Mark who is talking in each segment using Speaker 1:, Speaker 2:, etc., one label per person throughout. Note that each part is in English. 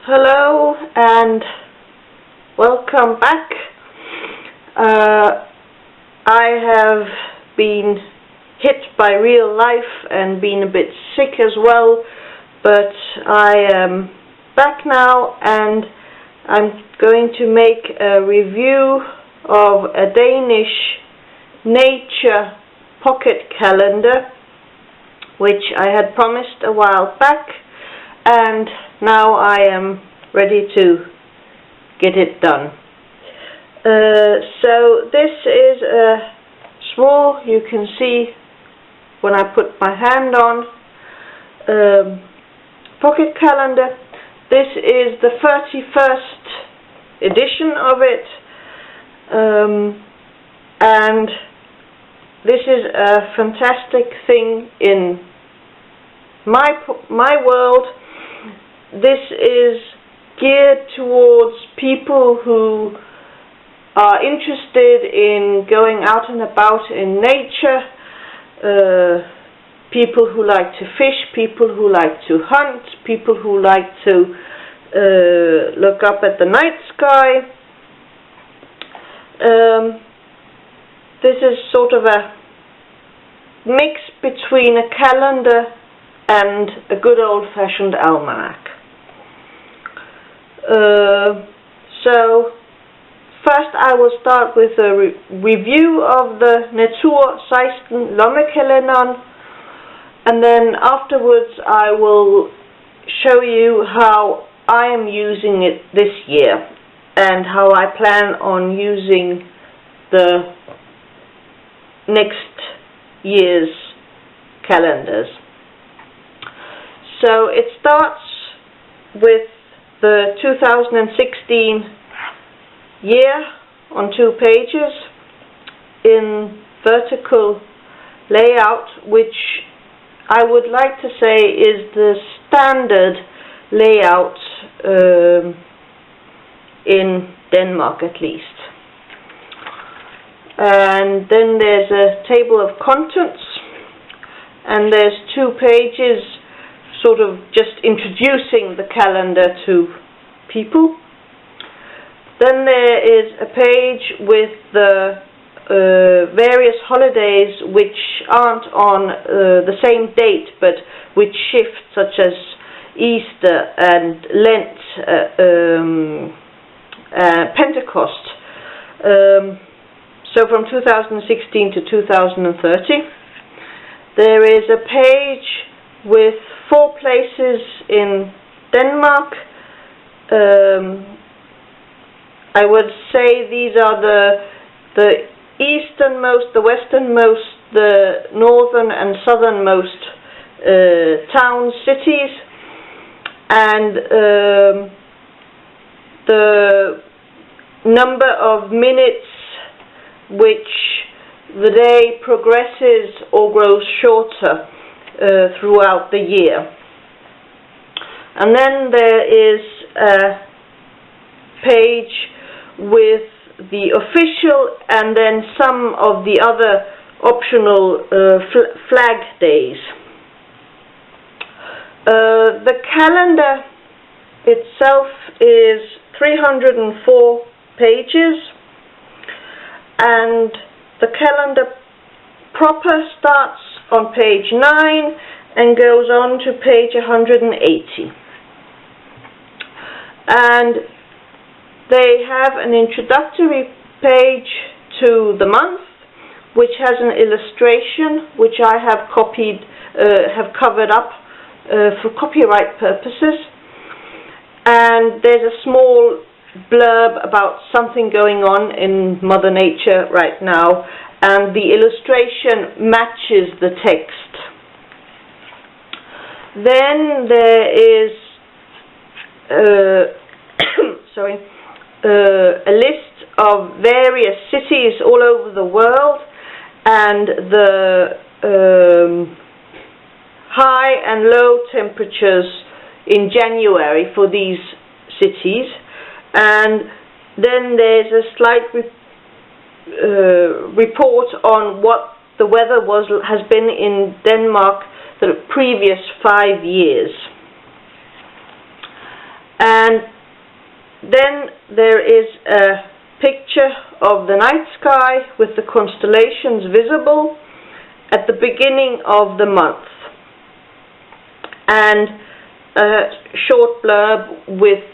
Speaker 1: Hello and welcome back. I have been hit by real life and been a bit sick as well, but I am back now and I'm going to make a review of a Danish nature pocket calendar which I had promised a while back, and now I am ready to get it done. So this is a small, you can see when I put my hand on, pocket calendar. This is the 31st edition of it, and this is a fantastic thing in my world. This is geared towards people who are interested in going out and about in nature, people who like to fish, people who like to hunt, people who like to look up at the night sky. This is sort of a mix between a calendar and a good old-fashioned almanac. So first I will start with a review of the Naturlommekalenderen, and then afterwards I will show you how I am using it this year and how I plan on using the next year's calendars. So it starts with the 2016 year on 2 pages in vertical layout, which I would like to say is the standard layout in Denmark at least. And then there's a table of contents, and there's 2 pages sort of just introducing the calendar to people. Then there is a page with the various holidays which aren't on the same date but which shift, such as Easter and Lent, Pentecost. So from 2016 to 2030. There is a page with 4 places in Denmark. I would say these are the easternmost, the westernmost, the northern and southernmost towns, cities, and the number of minutes which the day progresses or grows shorter throughout the year. And then there is a page with the official and then some of the other optional flag days. The calendar itself is 304 pages, and the calendar proper starts on page 9 and goes on to page 180. And they have an introductory page to the month, which has an illustration which I have covered up for copyright purposes. And there's a small blurb about something going on in Mother Nature right now, and the illustration matches the text. Then there is a list of various cities all over the world and the high and low temperatures in January for these cities. And then there's a slight report on what the weather has been in Denmark the previous 5 years. And then there is a picture of the night sky with the constellations visible at the beginning of the month, and a short blurb with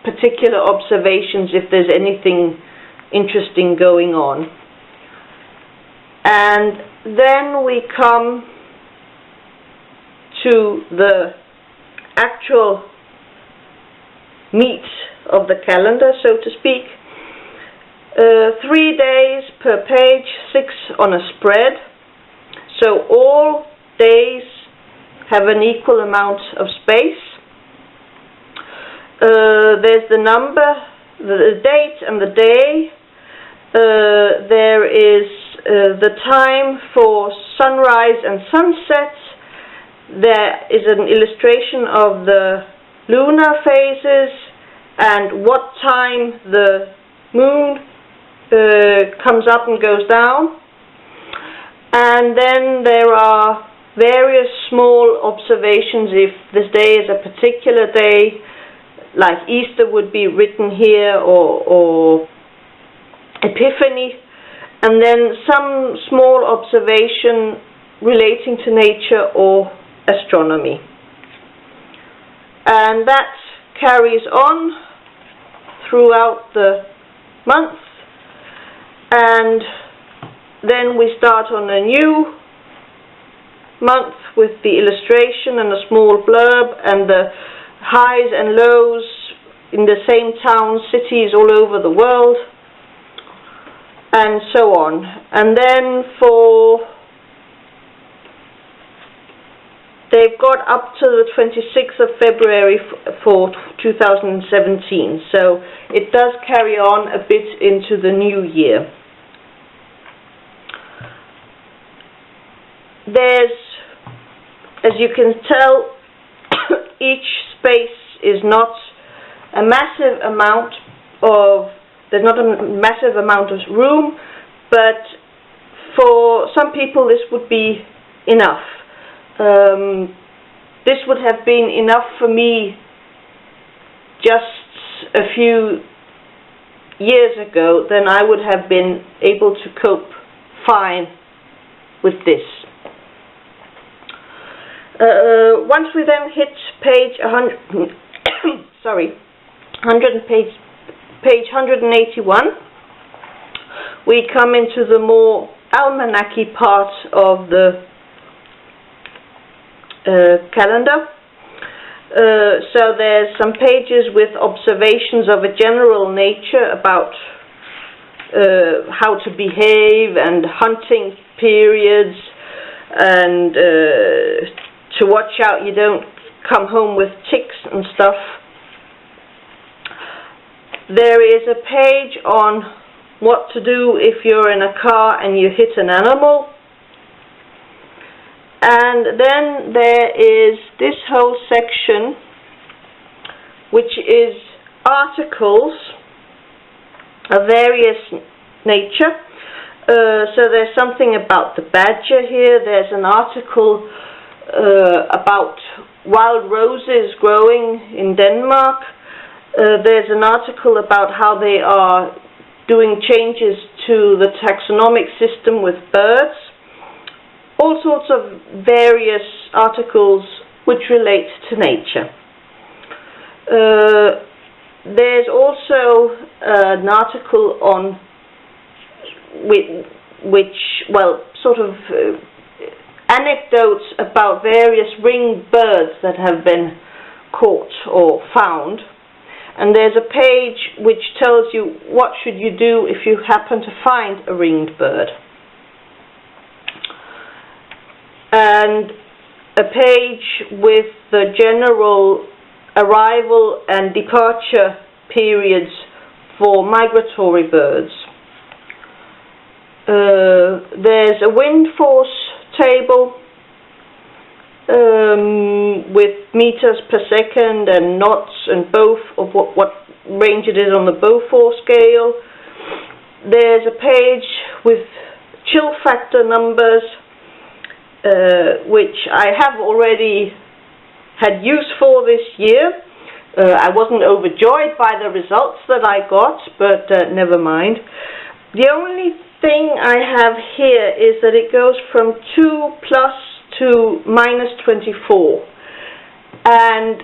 Speaker 1: particular observations if there's anything interesting going on. And then we come to the actual meat of the calendar, so to speak. 3 days per page, 6 on a spread, so all days have an equal amount of space. There's the number, the date and the day. There is the time for sunrise and sunset. There is an illustration of the lunar phases and what time the moon comes up and goes down. And then there are various small observations if this day is a particular day, like Easter would be written here, or Epiphany, and then some small observation relating to nature or astronomy. And that carries on throughout the month, and then we start on a new month with the illustration and a small blurb and the highs and lows in the same towns, cities all over the world, and so on. And then they've got up to the 26th of February for 2017, so it does carry on a bit into the new year. There's, as you can tell, each space is not a massive amount of, there's not a massive amount of room, but for some people this would be enough. This would have been enough for me just a few years ago. Then I would have been able to cope fine with this. Once we then hit page 100, page 181, we come into the more almanac-y part of the calendar. So there's some pages with observations of a general nature about how to behave and hunting periods, and to watch out you don't come home with ticks and stuff. There is a page on what to do if you're in a car and you hit an animal. And then there is this whole section which is articles of various nature. So there's something about the badger here. There's an article about wild roses growing in Denmark. There's an article about how they are doing changes to the taxonomic system with birds. All sorts of various articles which relate to nature. There's also an article on which sort of anecdotes about various ringed birds that have been caught or found. And there's a page which tells you what should you do if you happen to find a ringed bird. And a page with the general arrival and departure periods for migratory birds. There's a wind force table with meters per second and knots and both of what range it is on the Beaufort scale. There's a page with chill factor numbers, which I have already had use for this year. I wasn't overjoyed by the results that I got, but never mind. The only thing I have here is that it goes from 2 plus to minus 24. And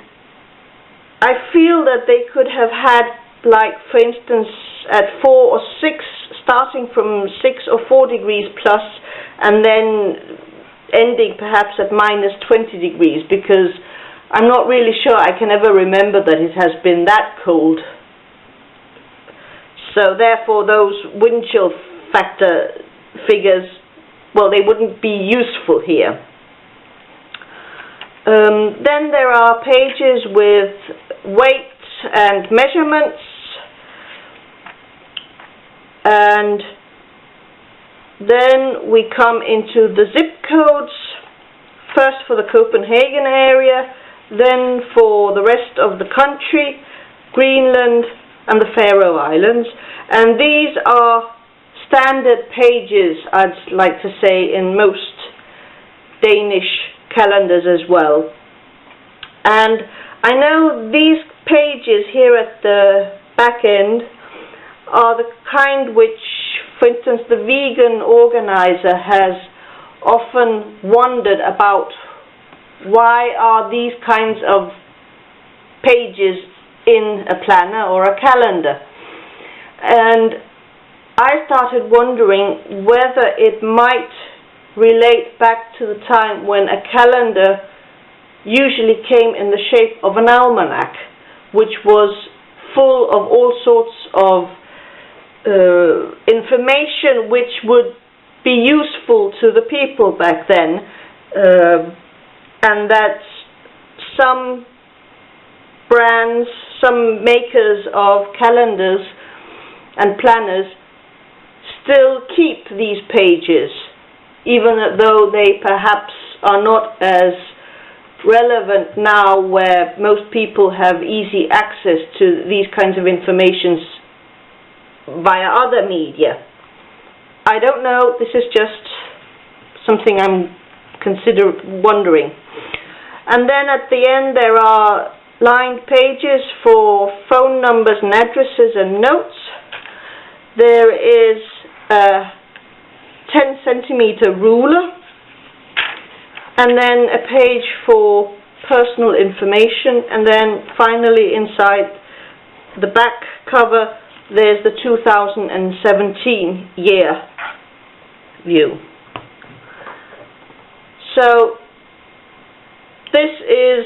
Speaker 1: I feel that they could have had, like, for instance, at 4 or 6, starting from 6 or 4 degrees plus, and then ending perhaps at minus 20 degrees, because I'm not really sure I can ever remember that it has been that cold. So therefore those wind chill factor figures, well, they wouldn't be useful here. Then there are pages with weight and measurements, and then we come into the zip codes, first for the Copenhagen area, then for the rest of the country, Greenland and the Faroe Islands. And these are standard pages, I'd like to say, in most Danish calendars as well. And I know these pages here at the back end are the kind which, for instance, the vegan organizer has often wondered about. Why are these kinds of pages in a planner or a calendar? And I started wondering whether it might relate back to the time when a calendar usually came in the shape of an almanac, which was full of all sorts of information which would be useful to the people back then, and that some brands, some makers of calendars and planners still keep these pages, even though they perhaps are not as relevant now, where most people have easy access to these kinds of informations via other media. I don't know, this is just something I'm wondering. And then at the end there are lined pages for phone numbers and addresses and notes. There is a 10 centimeter ruler, and then a page for personal information, and then finally inside the back cover there's the 2017 year view. So this is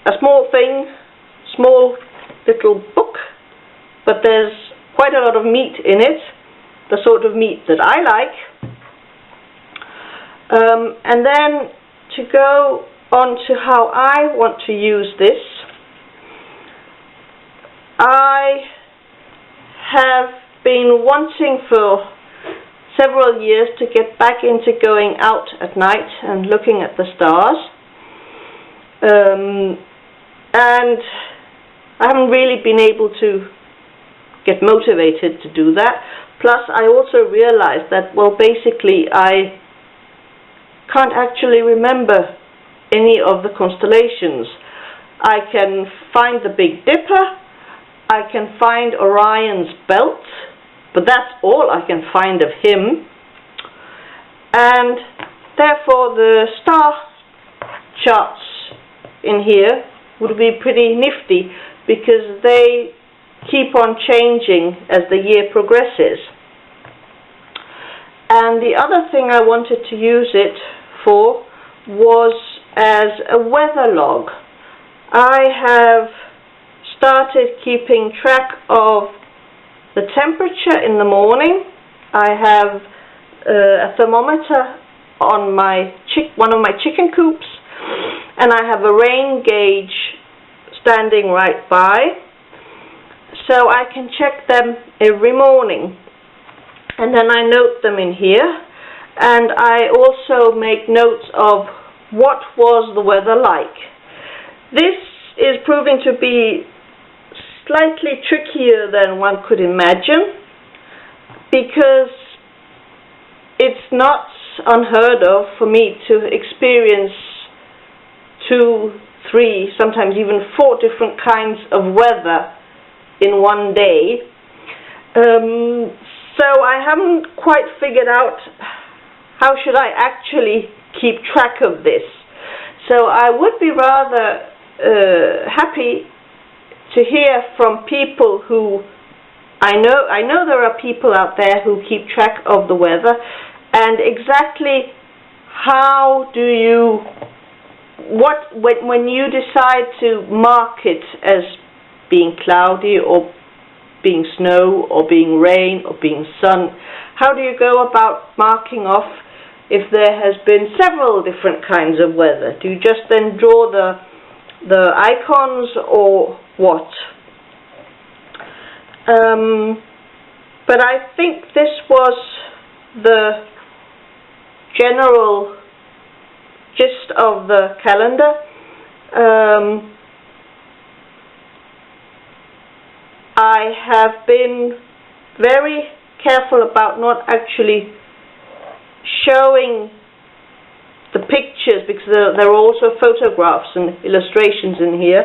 Speaker 1: a small thing, small little book, but there's quite a lot of meat in it, the sort of meat that I like. And then to go on to how I want to use this, I have been wanting for several years to get back into going out at night and looking at the stars. And I haven't really been able to get motivated to do that. Plus I also realized that, well, basically I can't actually remember any of the constellations. I can find the Big Dipper, I can find Orion's belt, but that's all I can find of him. And therefore the star charts in here would be pretty nifty, because they keep on changing as the year progresses. And the other thing I wanted to use it for was as a weather log. I have started keeping track of the temperature in the morning. I have a thermometer on one of my chicken coops, and I have a rain gauge standing right by, so I can check them every morning. And then I note them in here, and I also make notes of what was the weather like. This is proving to be slightly trickier than one could imagine, because it's not unheard of for me to experience 2 3, sometimes even 4 different kinds of weather in one day. So I haven't quite figured out how should I actually keep track of this. So I would be rather happy to hear from people who I know there are people out there who keep track of the weather, and exactly how do you, when you decide to mark it as being cloudy or being snow or being rain or being sun, how do you go about marking off if there has been several different kinds of weather? Do you just then draw the icons or what? But I think this was the general gist of the calendar. I have been very careful about not actually showing the pictures, because there are also photographs and illustrations in here,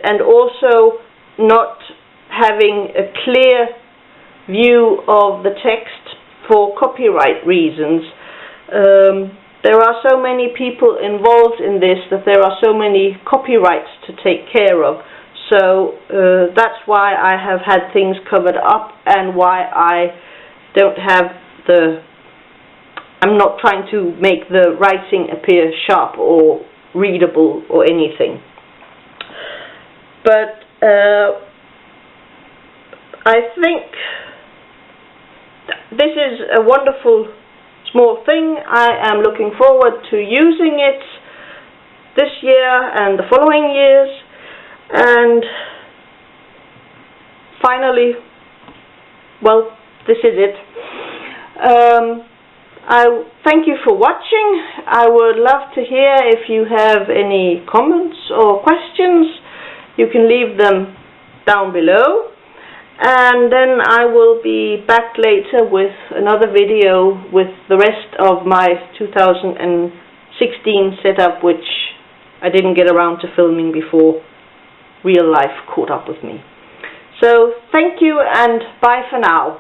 Speaker 1: and also not having a clear view of the text for copyright reasons. There are so many people involved in this that there are so many copyrights to take care of. So that's why I have had things covered up, and why I don't have I'm not trying to make the writing appear sharp or readable or anything. But I think this is a wonderful small thing. I am looking forward to using it this year and the following years. And finally, well, this is it. I thank you for watching. I would love to hear if you have any comments or questions. You can leave them down below. And then I will be back later with another video with the rest of my 2016 setup, which I didn't get around to filming before real life caught up with me. So thank you, and bye for now.